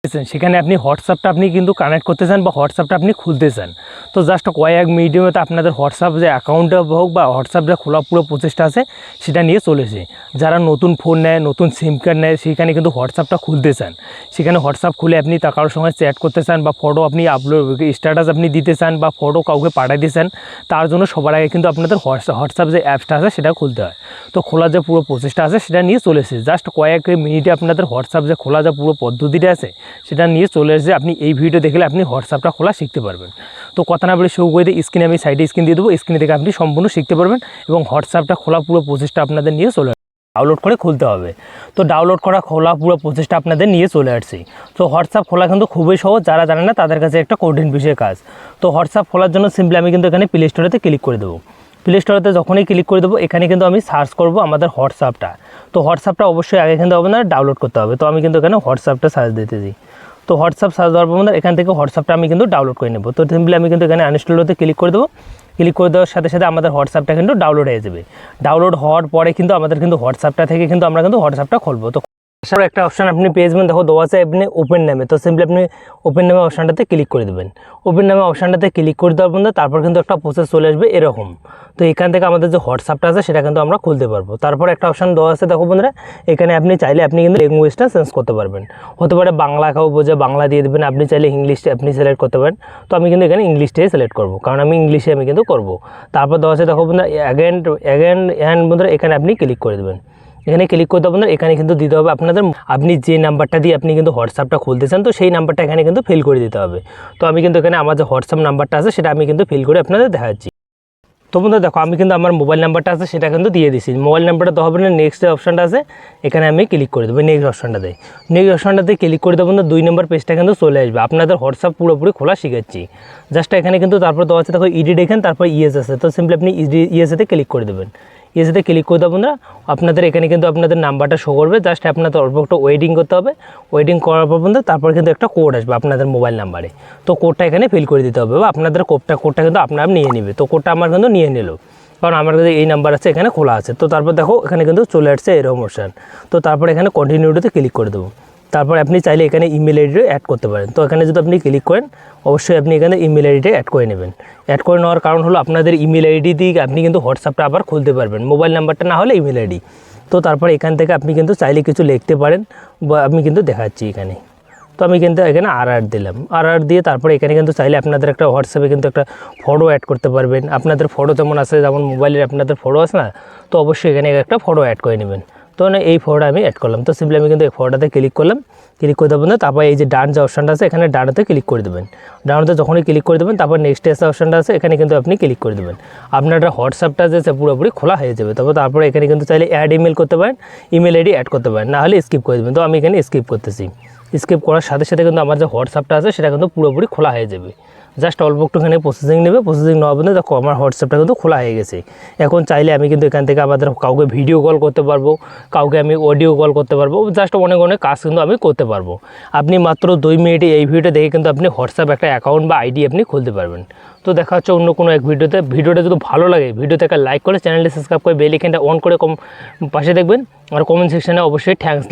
সেখানে আপনি হোয়াটসঅ্যাপটা আপনি কিন্তু কানেক্ট করতে চান বা হোয়াটসঅ্যাপটা আপনি খুলতে চান। তো জাস্ট কয়েক মিনিটের মধ্যে আপনাদের হোয়াটসঅ্যাপ যে অ্যাকাউন্টটা হোক বা হোয়াটসঅ্যাপ যে খোলা পুরো প্রচেষ্টা আছে সেটা নিয়ে চলেছে। যারা নতুন ফোন নেয়, নতুন সিম কার্ড নেয়, সেখানে কিন্তু হোয়াটসঅ্যাপটা খুলতে চান। সেখানে হোয়াটসঅ্যাপ খুলে আপনি কারোর সঙ্গে চ্যাট করতে চান বা ফটো আপনি আপলোড স্ট্যাটাস আপনি দিতে চান বা ফটো কাউকে পাঠাতে চান, তার জন্য সবার আগে কিন্তু আপনাদের হোয়াটসঅ্যাপ যে অ্যাপসটা আছে সেটা খুলতে হয়। তো খোলা যে পুরো প্রচেষ্টা আছে সেটা নিয়ে চলেছে। জাস্ট কয়েক মিনিটে আপনাদের হোয়াটসঅ্যাপ যে খোলা যে পুরো পদ্ধতিটা আছে সেটা নিয়ে চলে এসে আপনি এই ভিডিও দেখলে আপনি হোয়াটসঅ্যাপটা খোলা শিখতে পারবেন। তো কথা না বলে শুরু করে দিয়ে স্ক্রিনে আমি সাইডে স্ক্রিন দিয়ে দেবো, স্ক্রিনে থেকে আপনি সম্পূর্ণ শিখতে পারবেন এবং হোয়াটসঅ্যাপটা খোলা পুরো প্রচেষ্টা আপনাদের নিয়ে চলে ডাউনলোড করে খুলতে হবে। তো ডাউনলোড করা খোলা পুরো প্রচেষ্টা আপনাদের নিয়ে চলে আসছি। তো হোয়াটসঅ্যাপ খোলা কিন্তু খুবই সহজ, যারা জানে না তাদের কাছে একটা কঠিন বিষয় কাজ। তো হোয়াটসঅ্যাপ খোলার জন্য সিম্পলি আমি কিন্তু এখানে প্লে স্টোরেতে ক্লিক করে দেবো। প্লে স্টোরেতে যখনই ক্লিক করে দেবো এখানে কিন্তু আমি সার্চ করব আমাদের হোয়াটসঅ্যাপটা। তো হোয়াটসঅ্যাপটা অবশ্যই আগে কিন্তু আপনার ডাউনলোড করতে হবে। তো আমি কিন্তু এখানে হোয়াটসঅ্যাপটা সার্চ দিতেছি। তো হোয়াটসঅ্যাপ সার্চ দেওয়ার পর এখান থেকে হোয়াটসঅ্যাপটা আমি কিন্তু ডাউনলোড করে নেব। তো সিম্পলি আমি কিন্তু এখানে আনইনস্টল হতে ক্লিক করে দেবো। ক্লিক করে দেওয়ার সাথে সাথে আমাদের হোয়াটসঅ্যাপটা কিন্তু ডাউনলোড হয়ে যাবে। ডাউনলোড হওয়ার পরে কিন্তু আমাদের কিন্তু হোয়াটসঅ্যাপটা থেকে কিন্তু আমরা কিন্তু হোয়াটসঅ্যাপটা খুলবো। তো আসার একটা অপশান আপনি পেয়ে যাবেন, দেখো দেওয়া আছে আপনি ওপেন নামে। তো সিম্পলি আপনি ওপেন নামে অপশানটাতে ক্লিক করে দেবেন। ওপেন নামে অপশানটাতে ক্লিক করে দেওয়ার পর তারপর কিন্তু একটা প্রসেস চলে আসবে এরকম। তো এখান থেকে আমাদের যে হোয়াটসঅ্যাপটা আছে সেটা কিন্তু আমরা খুলতে পারবো। তারপর একটা অপশান দেওয়া আছে, দেখো বন্ধুরা এখানে আপনি চাইলে আপনি কিন্তু ল্যাঙ্গুয়েজটা চেঞ্জ করতে পারবেন। হতে পারে বাংলা কেউ বোঝে বাংলা দিয়ে দেবেন, আপনি চাইলে ইংলিশটা আপনি সিলেক্ট করতে পারেন। তো আমি কিন্তু এখানে ইংলিশটাই সিলেক্ট করবো, কারণ আমি ইংলিশে আমি কিন্তু করবো। তারপর দেওয়া আছে দেখো বন্ধুরা অ্যাগেন বন্ধুরা এখানে আপনি ক্লিক করে দেবেন। এখানে ক্লিক করতে হবে না, এখানে কিন্তু দিতে হবে আপনাদের আপনি যে নাম্বারটা দিয়ে আপনি কিন্তু হোয়াটসঅ্যাপটা খুলতে চান, তো সেই নাম্বারটা এখানে কিন্তু ফিল করে দিতে হবে। তো আমি কিন্তু এখানে আমার যে হোয়াটসঅ্যাপ নাম্বারটা আছে সেটা আমি কিন্তু ফিল করে আপনাদের দেখাচ্ছি। তো বন্ধুরা দেখো আমি কিন্তু আমার মোবাইল নাম্বারটা আছে সেটা কিন্তু দিয়ে দিচ্ছি। মোবাইল নাম্বারটা দেওয়া হবে না, নেক্সট যে অপশানটা আছে এখানে আমি ক্লিক করে দেবো। নেক্সট অপশানটাতে ক্লিক করে দেবো না, 2 নম্বর পেজটা কিন্তু চলে আসবে। আপনাদের হোয়াটসঅ্যাপ পুরোপুরি খোলা শিখাচ্ছি। জাস্ট এখানে কিন্তু তারপর দেওয়া আছে দেখো ইডিট, এখানে তারপর ইএস আছে। তো সিম্পলি আপনি ইএসএতে ক্লিক করে দেবেন। ইএসএতে ক্লিক করে দেবো না, আপনাদের এখানে কিন্তু আপনাদের নাম্বারটা শো করবে। জাস্ট আপনাদের অল্প একটু ওয়েটিং করতে হবে। ওয়েটিং করার পর তারপর কিন্তু একটা কোড আসবে আপনাদের মোবাইল নাম্বারে। তো কোডটা এখানে ফিল করে দিতে হবে বা আপনাদের কোডটা কিন্তু আপনার নিয়ে নেবে। তো কোডটা আমার কিন্তু নিয়ে নিল, কারণ আমার কাছে এই নাম্বার আছে এখানে খোলা আছে। তো তারপর দেখো এখানে কিন্তু চলে আসছে এরকম অপশান। তো তারপর এখানে কন্টিনিউতে ক্লিক করে দেবো। তারপর আপনি চাইলে এখানে ইমেল আইডিও অ্যাড করতে পারেন। তো এখানে যদি আপনি ক্লিক করেন অবশ্যই আপনি এখানে ইমেল আইডিটা অ্যাড করে নেবেন। অ্যাড করে নেওয়ার কারণ হলো আপনাদের ইমেল আইডি দিয়ে আপনি কিন্তু হোয়াটসঅ্যাপটা আবার খুলতে পারবেন, মোবাইল নাম্বারটা না হলে ইমেল আইডি। তো তারপর এখান থেকে আপনি কিন্তু চাইলে কিছু লিখতে পারেন বা আমি কিন্তু দেখাচ্ছি এখানে। তো আমি কিন্তু এখানে আর দিলাম, আর দিয়ে তারপরে এখানে কিন্তু চাইলে আপনাদের একটা হোয়াটসঅ্যাপে কিন্তু একটা ফটো অ্যাড করতে পারবেন। আপনাদের ফটো যেমন আছে, যেমন মোবাইলের আপনাদের ফটো আছে না, তো অবশ্যই এখানে একটা ফটো অ্যাড করে নেবেন। তো এই ফটোটা আমি অ্যাড করলাম। তো সিম্পলি আমি কিন্তু এই ফটোটাতে ক্লিক করলাম। ক্লিক করে দেবেন, তারপর এই যে ডান যে অপশানটা আছে এখানে ডানতে ক্লিক করে দেবেন। ডানতে যখনই ক্লিক করে দেবেন তারপর নেক্সট যে অপশানটা আছে এখানে কিন্তু আপনি ক্লিক করে দেবেন। আপনার হোয়াটসঅ্যাপটা যে পুরোপুরি খোলা হয়ে যাবে। তারপরে এখানে কিন্তু চাইলে অ্যাড ইমেল করতে পারেন, ইমেল আইডি অ্যাড করতে পারেন, না হলে স্কিপ করে দেবেন। তো আমি এখানে স্কিপ করতেছি। স্কিপ করার সাথে সাথে কিন্তু আমার যে হোয়াটসঅ্যাপটা আছে সেটা কিন্তু পুরোপুরি খোলা হয়ে যাবে। জাস্ট অল্প একটুখানি প্রসেসিং নেবে, প্রসেসিং নেওয়ার পরে দেখো আমার হোয়াটসঅ্যাপটা কিন্তু খোলা হয়ে গেছে। এখন চাইলে আমি কিন্তু এখান থেকে আমাদের কাউকে ভিডিও কল করতে পারবো, কাউকে আমি অডিও কল করতে পারবো, জাস্ট অনেক কাজ কিন্তু আমি করতে পারবো। আপনি মাত্র 2 মিনিটে এই ভিডিওটা দেখে কিন্তু আপনি হোয়াটসঅ্যাপ একটা অ্যাকাউন্ট বা আইডি আপনি খুলতে পারবেন। তো দেখা হচ্ছে অন্য কোনো এক ভিডিওতে। ভিডিওটা যদি ভালো লাগে ভিডিওতে একটা লাইক করে চ্যানেলটি সাবস্ক্রাইব করে বেল আইকনটা অন করে পাশে দেখবেন, আর কমেন্ট সেকশনে অবশ্যই থ্যাঙ্কস